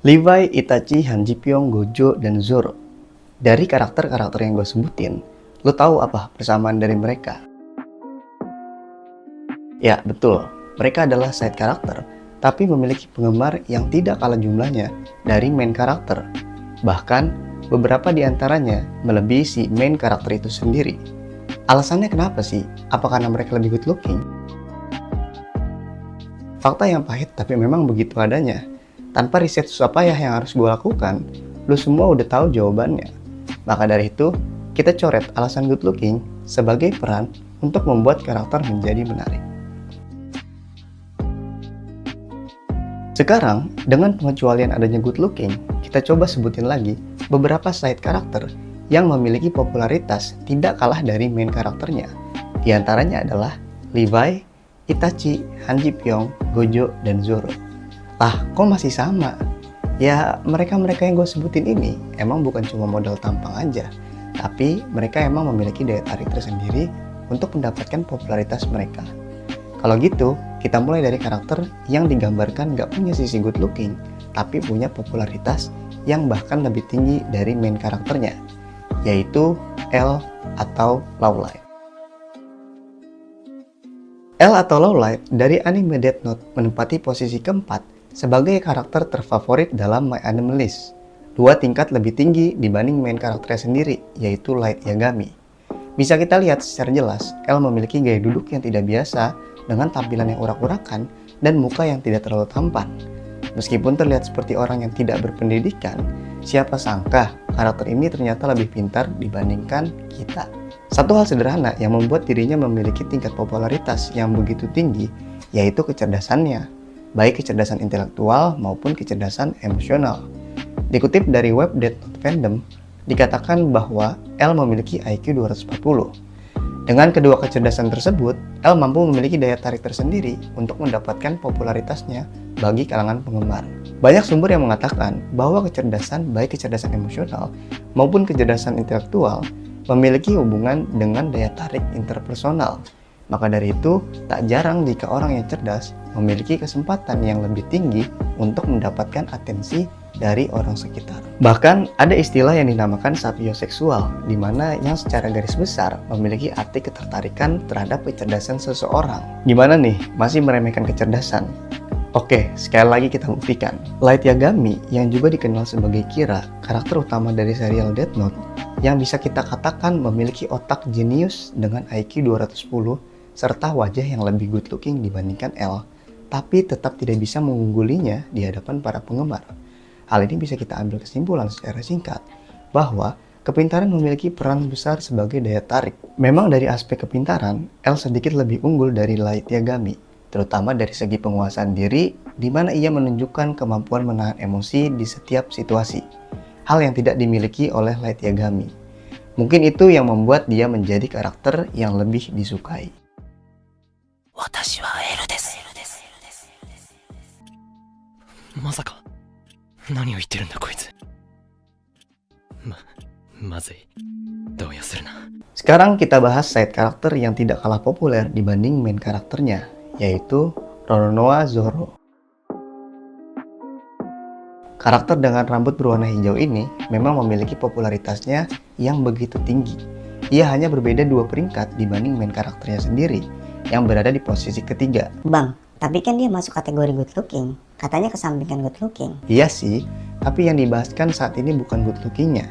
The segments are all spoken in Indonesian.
Levi, Itachi, Hanji-Pyong, Gojo, dan Zoro. Dari karakter-karakter yang gue sebutin, lo tahu apa persamaan dari mereka? Ya, betul. Mereka adalah side karakter, tapi memiliki penggemar yang tidak kalah jumlahnya dari main karakter. Bahkan, beberapa di antaranya melebihi si main karakter itu sendiri. Alasannya kenapa sih? Apa karena mereka lebih good looking? Fakta yang pahit tapi memang begitu adanya. Tanpa riset susah payah yang harus gue lakukan, lu semua udah tahu jawabannya. Maka dari itu, kita coret alasan good looking sebagai peran untuk membuat karakter menjadi menarik. Sekarang, dengan pengecualian adanya good looking, kita coba sebutin lagi beberapa side karakter yang memiliki popularitas tidak kalah dari main karakternya. Di antaranya adalah Levi, Itachi, Hanji-Pyong, Gojo, dan Zoro. Lah, kok masih sama? Ya, mereka-mereka yang gue sebutin ini emang bukan cuma modal tampang aja, tapi mereka emang memiliki daya tarik tersendiri untuk mendapatkan popularitas mereka. Kalau gitu, kita mulai dari karakter yang digambarkan gak punya sisi good looking, tapi punya popularitas yang bahkan lebih tinggi dari main karakternya, yaitu L atau Lowlight. L atau Lowlight dari anime Death Note menempati posisi keempat sebagai karakter terfavorit dalam My Anime List, 2 tingkat lebih tinggi dibanding main karakternya sendiri, yaitu Light Yagami. Bisa kita lihat secara jelas, L memiliki gaya duduk yang tidak biasa dengan tampilan yang urak-urakan dan muka yang tidak terlalu tampan. Meskipun terlihat seperti orang yang tidak berpendidikan, siapa sangka karakter ini ternyata lebih pintar dibandingkan kita. Satu hal sederhana yang membuat dirinya memiliki tingkat popularitas yang begitu tinggi, yaitu kecerdasannya, baik kecerdasan intelektual maupun kecerdasan emosional. Dikutip dari web Death Note Fandom, dikatakan bahwa L memiliki IQ 240. Dengan kedua kecerdasan tersebut, L mampu memiliki daya tarik tersendiri untuk mendapatkan popularitasnya bagi kalangan penggemar. Banyak sumber yang mengatakan bahwa kecerdasan, baik kecerdasan emosional maupun kecerdasan intelektual, memiliki hubungan dengan daya tarik interpersonal. Maka dari itu, tak jarang jika orang yang cerdas memiliki kesempatan yang lebih tinggi untuk mendapatkan atensi dari orang sekitar. Bahkan ada istilah yang dinamakan sapioseksual, di mana yang secara garis besar memiliki arti ketertarikan terhadap kecerdasan seseorang. Gimana nih, masih meremehkan kecerdasan? Oke, sekali lagi kita buktikan. Light Yagami yang juga dikenal sebagai Kira, karakter utama dari serial Death Note, yang bisa kita katakan memiliki otak jenius dengan IQ 210 serta wajah yang lebih good looking dibandingkan L, tapi tetap tidak bisa mengunggulinya di hadapan para penggemar. Hal ini bisa kita ambil kesimpulan secara singkat bahwa kepintaran memiliki peran besar sebagai daya tarik. Memang dari aspek kepintaran, L sedikit lebih unggul dari Light Yagami, terutama dari segi penguasaan diri, di mana ia menunjukkan kemampuan menahan emosi di setiap situasi. Hal yang tidak dimiliki oleh Light Yagami. Mungkin itu yang membuat dia menjadi karakter yang lebih disukai. Sekarang kita bahas side karakter yang tidak kalah populer dibanding main karakternya, yaitu Roronoa Zoro. Karakter dengan rambut berwarna hijau ini memang memiliki popularitasnya yang begitu tinggi. Ia hanya berbeda 2 peringkat dibanding main karakternya sendiri yang berada di posisi ketiga. Bang, tapi kan dia masuk kategori good looking. Katanya kesampingkan good looking. Iya sih, tapi yang dibahaskan saat ini bukan good lookingnya.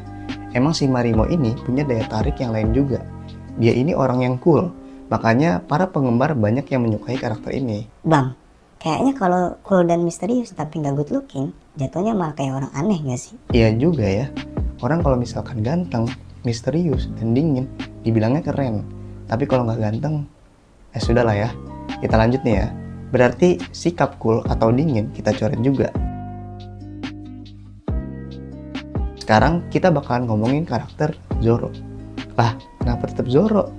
Emang si Marimo ini punya daya tarik yang lain juga. Dia ini orang yang cool, makanya para penggemar banyak yang menyukai karakter ini. Bang, kayaknya kalau cool dan misterius tapi nggak good looking, jatuhnya malah kayak orang aneh nggak sih? Iya juga ya, orang kalau misalkan ganteng, misterius, dan dingin, dibilangnya keren. Tapi kalau nggak ganteng, sudahlah ya. Kita lanjut nih ya. Berarti sikap cool atau dingin kita coret juga. Sekarang kita bakalan ngomongin karakter Zoro. Lah, kenapa tetap Zoro?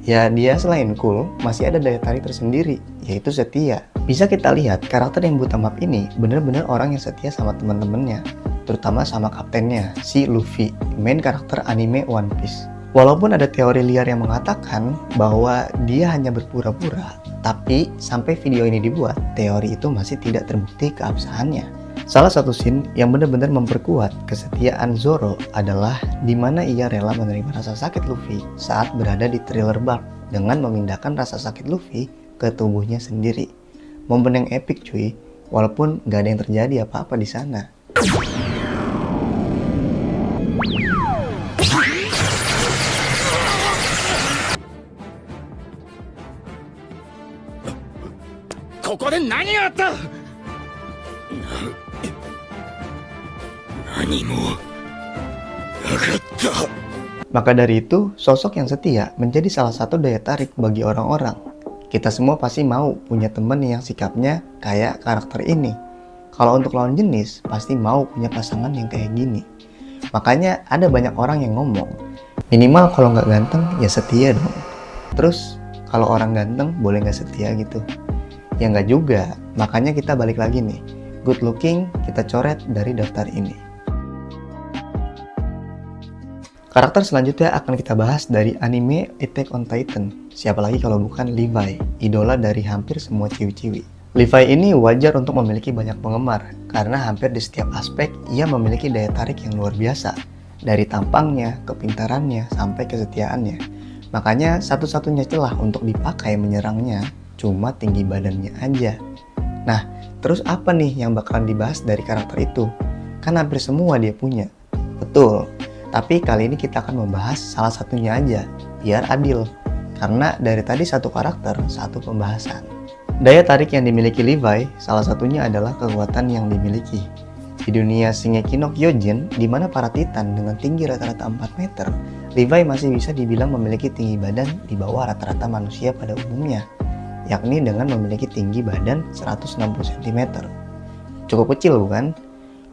Ya dia selain cool, masih ada daya tarik tersendiri, yaitu setia. Bisa kita lihat karakter yang buta map ini bener-bener orang yang setia sama teman-temannya, terutama sama kaptennya, si Luffy, main karakter anime One Piece. Walaupun ada teori liar yang mengatakan bahwa dia hanya berpura-pura, tapi sampai video ini dibuat, teori itu masih tidak terbukti keabsahannya. Salah satu scene yang benar-benar memperkuat kesetiaan Zoro adalah di mana ia rela menerima rasa sakit Luffy saat berada di Thriller Bark dengan memindahkan rasa sakit Luffy ke tubuhnya sendiri. Momen yang epic cuy, walaupun gak ada yang terjadi apa-apa di sana. Maka dari itu, sosok yang setia menjadi salah satu daya tarik bagi orang-orang. Kita semua pasti mau punya teman yang sikapnya kayak karakter ini. Kalau untuk lawan jenis, pasti mau punya pasangan yang kayak gini. Makanya ada banyak orang yang ngomong, minimal kalau nggak ganteng ya setia dong. Terus kalau orang ganteng boleh nggak setia gitu? Ya nggak juga, makanya kita balik lagi nih. Good looking kita coret dari daftar ini. Karakter selanjutnya akan kita bahas dari anime Attack on Titan. Siapa lagi kalau bukan Levi, idola dari hampir semua ciwi-ciwi. Levi ini wajar untuk memiliki banyak penggemar, karena hampir di setiap aspek ia memiliki daya tarik yang luar biasa. Dari tampangnya, kepintarannya, sampai kesetiaannya. Makanya satu-satunya celah untuk dipakai menyerangnya cuma tinggi badannya aja. Nah, terus apa nih yang bakalan dibahas dari karakter itu? Kan hampir semua dia punya. Betul. Tapi kali ini kita akan membahas salah satunya aja, biar adil. Karena dari tadi satu karakter, satu pembahasan. Daya tarik yang dimiliki Levi, salah satunya adalah kekuatan yang dimiliki. Di dunia Shingeki no Kyojin, di mana para titan dengan tinggi rata-rata 4 meter, Levi masih bisa dibilang memiliki tinggi badan di bawah rata-rata manusia pada umumnya, yakni dengan memiliki tinggi badan 160 cm. Cukup kecil bukan?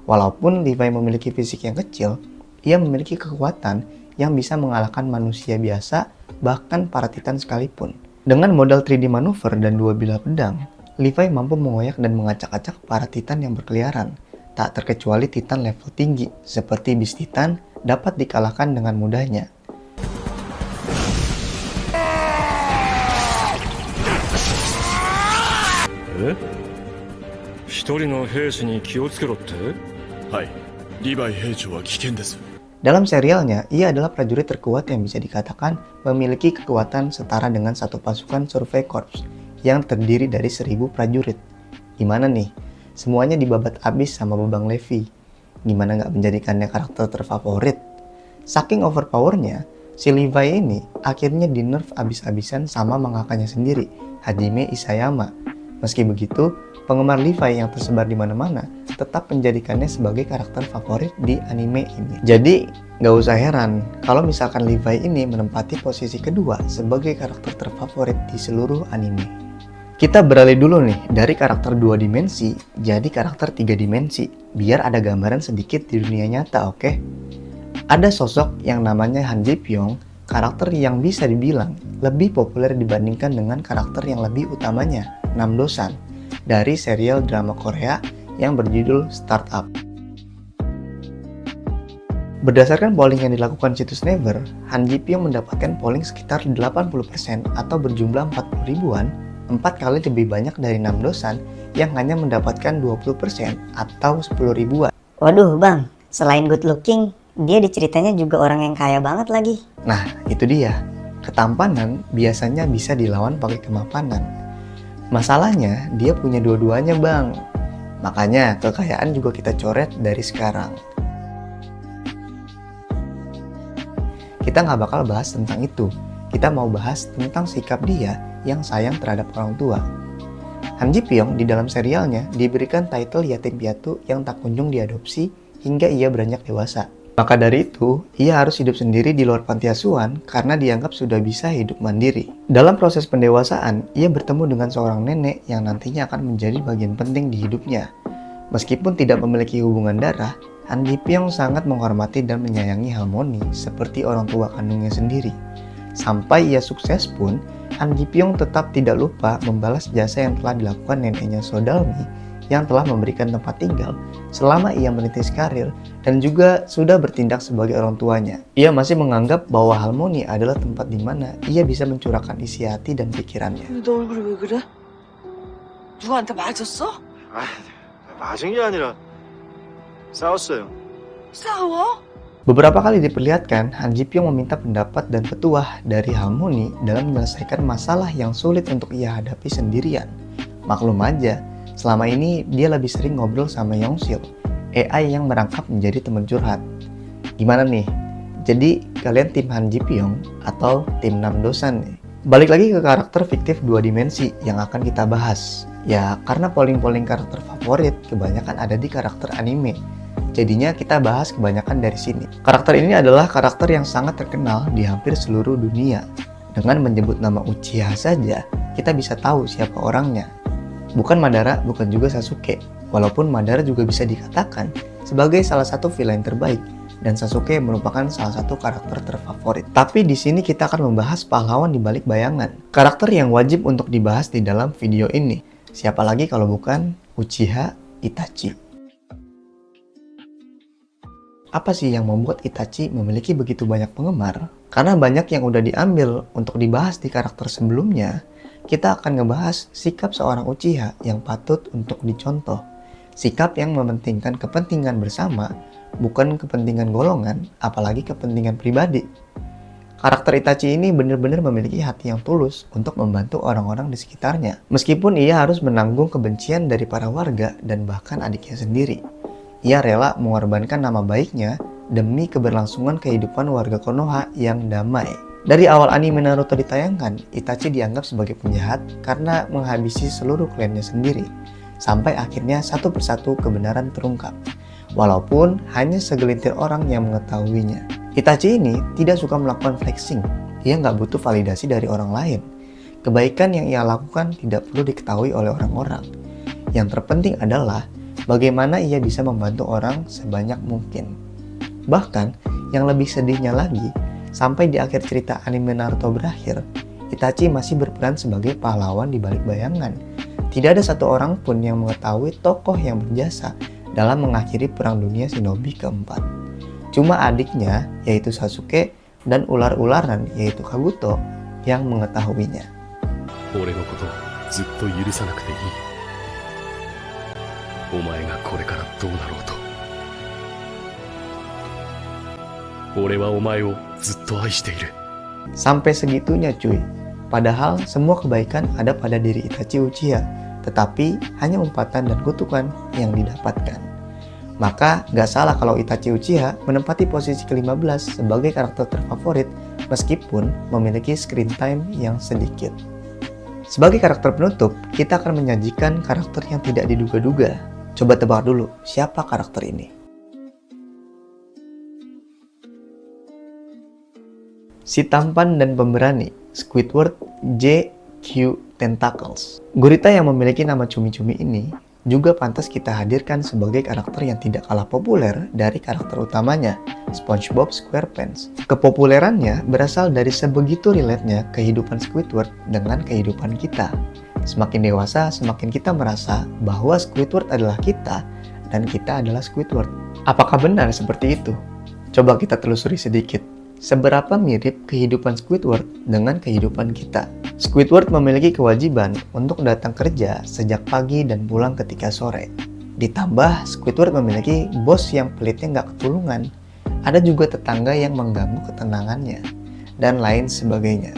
Walaupun Levi memiliki fisik yang kecil, ia memiliki kekuatan yang bisa mengalahkan manusia biasa, bahkan para titan sekalipun. Dengan modal 3D manuver dan dua bilah pedang, Levi mampu mengoyak dan mengacak-acak para titan yang berkeliaran. Tak terkecuali titan level tinggi, seperti Beast Titan, dapat dikalahkan dengan mudahnya. Dalam serialnya, ia adalah prajurit terkuat yang bisa dikatakan memiliki kekuatan setara dengan satu pasukan survei korps yang terdiri dari 1000 prajurit. Gimana nih? Semuanya dibabat abis sama Babang Levi. Gimana nggak menjadikannya karakter terfavorit? Saking overpowernya, si Levi ini akhirnya di-nerf abis-abisan sama mangakanya sendiri, Hajime Isayama. Meski begitu, penggemar Levi yang tersebar di mana-mana tetap menjadikannya sebagai karakter favorit di anime ini. Jadi, nggak usah heran kalau misalkan Levi ini menempati posisi kedua sebagai karakter terfavorit di seluruh anime. Kita beralih dulu nih dari karakter 2 dimensi jadi karakter 3 dimensi, biar ada gambaran sedikit di dunia nyata, oke? Ada sosok yang namanya Han Ji Pyong, karakter yang bisa dibilang lebih populer dibandingkan dengan karakter yang lebih utamanya, Namdo-san, dari serial drama Korea yang berjudul Startup. Berdasarkan polling yang dilakukan situs Naver, Han Ji Pyong mendapatkan polling sekitar 80% atau berjumlah 40 ribuan, 4 kali lebih banyak dari Namdo-san yang hanya mendapatkan 20% atau 10 ribuan. Waduh bang, selain good looking, dia diceritanya juga orang yang kaya banget lagi. Nah, itu dia. Ketampanan biasanya bisa dilawan pakai kemapanan. Masalahnya, dia punya dua-duanya bang. Makanya kekayaan juga kita coret dari sekarang. Kita nggak bakal bahas tentang itu. Kita mau bahas tentang sikap dia yang sayang terhadap orang tua. Han Ji Pyong di dalam serialnya diberikan title yatim piatu yang tak kunjung diadopsi hingga ia beranjak dewasa. Maka dari itu, ia harus hidup sendiri di luar panti asuhan karena dianggap sudah bisa hidup mandiri. Dalam proses pendewasaan, ia bertemu dengan seorang nenek yang nantinya akan menjadi bagian penting di hidupnya. Meskipun tidak memiliki hubungan darah, Han Ji Pyong sangat menghormati dan menyayangi Harmony seperti orang tua kandungnya sendiri. Sampai ia sukses pun, Han Ji Pyong tetap tidak lupa membalas jasa yang telah dilakukan neneknya Sodalmi yang telah memberikan tempat tinggal selama ia merintis karir dan juga sudah bertindak sebagai orang tuanya. Ia masih menganggap bahwa Harmony adalah tempat di mana ia bisa mencurahkan isi hati dan pikirannya. 너 얼굴이 왜 그래? 누구한테 맞았어? 맞은 게 아니라 싸웠어요. 싸워? Beberapa kali diperlihatkan Han Ji Pyong meminta pendapat dan petuah dari Harmony dalam menyelesaikan masalah yang sulit untuk ia hadapi sendirian. Maklum aja, selama ini dia lebih sering ngobrol sama Yong Sil, AI yang merangkap menjadi teman curhat. Gimana nih? Jadi kalian tim Han Ji Pyong atau tim Nam Do-san nih? Balik lagi ke karakter fiktif dua dimensi yang akan kita bahas. Ya karena polling-polling karakter favorit kebanyakan ada di karakter anime. Jadinya kita bahas kebanyakan dari sini. Karakter ini adalah karakter yang sangat terkenal di hampir seluruh dunia. Dengan menyebut nama Uchiha saja, kita bisa tahu siapa orangnya. Bukan Madara, bukan juga Sasuke. Walaupun Madara juga bisa dikatakan sebagai salah satu villain terbaik dan Sasuke merupakan salah satu karakter terfavorit. Tapi di sini kita akan membahas pahlawan di balik bayangan. Karakter yang wajib untuk dibahas di dalam video ini. Siapa lagi kalau bukan Uchiha Itachi. Apa sih yang membuat Itachi memiliki begitu banyak penggemar? Karena banyak yang udah diambil untuk dibahas di karakter sebelumnya, kita akan ngebahas sikap seorang Uchiha yang patut untuk dicontoh. Sikap yang mementingkan kepentingan bersama, bukan kepentingan golongan, apalagi kepentingan pribadi. Karakter Itachi ini benar-benar memiliki hati yang tulus untuk membantu orang-orang di sekitarnya. Meskipun ia harus menanggung kebencian dari para warga dan bahkan adiknya sendiri. Ia rela mengorbankan nama baiknya demi keberlangsungan kehidupan warga Konoha yang damai. Dari awal anime Naruto ditayangkan, Itachi dianggap sebagai penjahat karena menghabisi seluruh klannya sendiri. Sampai akhirnya satu persatu kebenaran terungkap. Walaupun hanya segelintir orang yang mengetahuinya. Itachi ini tidak suka melakukan flexing. Ia nggak butuh validasi dari orang lain. Kebaikan yang ia lakukan tidak perlu diketahui oleh orang-orang. Yang terpenting adalah bagaimana ia bisa membantu orang sebanyak mungkin. Bahkan, yang lebih sedihnya lagi, sampai di akhir cerita anime Naruto berakhir, Itachi masih berperan sebagai pahlawan di balik bayangan. Tidak ada satu orang pun yang mengetahui tokoh yang berjasa dalam mengakhiri perang dunia shinobi keempat. Cuma adiknya, yaitu Sasuke, dan ular-ularan, yaitu Kabuto, yang mengetahuinya. 俺のことずっと許さなくていい。お前がこれからどうなろうと。俺はお前をずっと愛している。 Sampai segitunya cuy. Padahal semua kebaikan ada pada diri Itachi Uchiha, tetapi hanya umpatan dan kutukan yang didapatkan. Maka gak salah kalau Itachi Uchiha menempati posisi ke-15 sebagai karakter terfavorit meskipun memiliki screen time yang sedikit. Sebagai karakter penutup, kita akan menyajikan karakter yang tidak diduga-duga. Coba tebak dulu, siapa karakter ini? Si tampan dan pemberani, Squidward J.Q. Tentacles. Gurita yang memiliki nama cumi-cumi ini juga pantas kita hadirkan sebagai karakter yang tidak kalah populer dari karakter utamanya, SpongeBob SquarePants. Kepopulerannya berasal dari sebegitu relate-nya kehidupan Squidward dengan kehidupan kita. Semakin dewasa, semakin kita merasa bahwa Squidward adalah kita dan kita adalah Squidward. Apakah benar seperti itu? Coba kita telusuri sedikit. Seberapa mirip kehidupan Squidward dengan kehidupan kita? Squidward memiliki kewajiban untuk datang kerja sejak pagi dan pulang ketika sore. Ditambah, Squidward memiliki bos yang pelitnya nggak ketulungan. Ada juga tetangga yang mengganggu ketenangannya, dan lain sebagainya.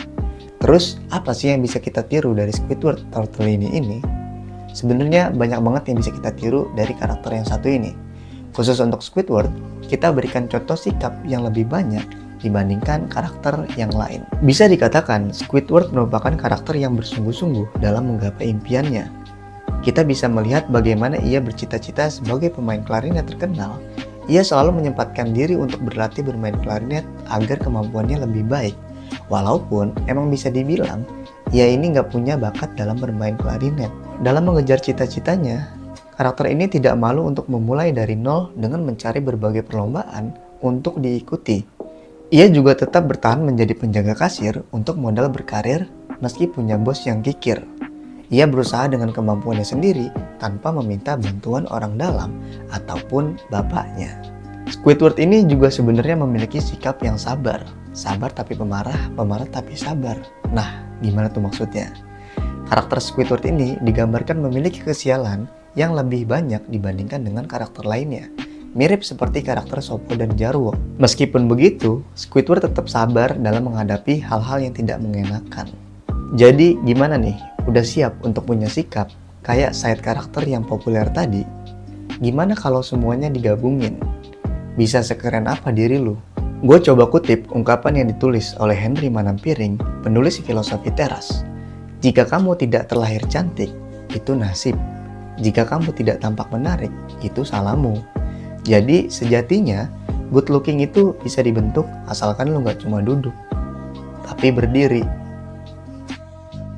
Terus, apa sih yang bisa kita tiru dari Squidward Turtle ini? Sebenarnya banyak banget yang bisa kita tiru dari karakter yang satu ini. Khusus untuk Squidward, kita berikan contoh sikap yang lebih banyak dibandingkan karakter yang lain. Bisa dikatakan, Squidward merupakan karakter yang bersungguh-sungguh dalam menggapai impiannya. Kita bisa melihat bagaimana ia bercita-cita sebagai pemain klarinet terkenal. Ia selalu menyempatkan diri untuk berlatih bermain klarinet agar kemampuannya lebih baik. Walaupun emang bisa dibilang, ia ini nggak punya bakat dalam bermain klarinet. Dalam mengejar cita-citanya, karakter ini tidak malu untuk memulai dari nol dengan mencari berbagai perlombaan untuk diikuti. Ia juga tetap bertahan menjadi penjaga kasir untuk modal berkarir meski punya bos yang kikir. Ia berusaha dengan kemampuannya sendiri tanpa meminta bantuan orang dalam ataupun bapaknya. Squidward ini juga sebenarnya memiliki sikap yang sabar. Sabar tapi pemarah, pemarah tapi sabar. Nah, gimana tuh maksudnya? Karakter Squidward ini digambarkan memiliki kesialan yang lebih banyak dibandingkan dengan karakter lainnya. mirip seperti karakter Soppo dan Jarwo. Meskipun begitu, Squidward tetap sabar dalam menghadapi hal-hal yang tidak mengenakan. Jadi gimana nih? Udah siap untuk punya sikap kayak side karakter yang populer tadi? Gimana kalau semuanya digabungin? Bisa sekeren apa diri lu? Gue coba kutip ungkapan yang ditulis oleh Henry Manampiring, penulis filosofi teras. Jika kamu tidak terlahir cantik, itu nasib. Jika kamu tidak tampak menarik, itu salahmu. Jadi sejatinya, good looking itu bisa dibentuk asalkan lu gak cuma duduk, tapi berdiri.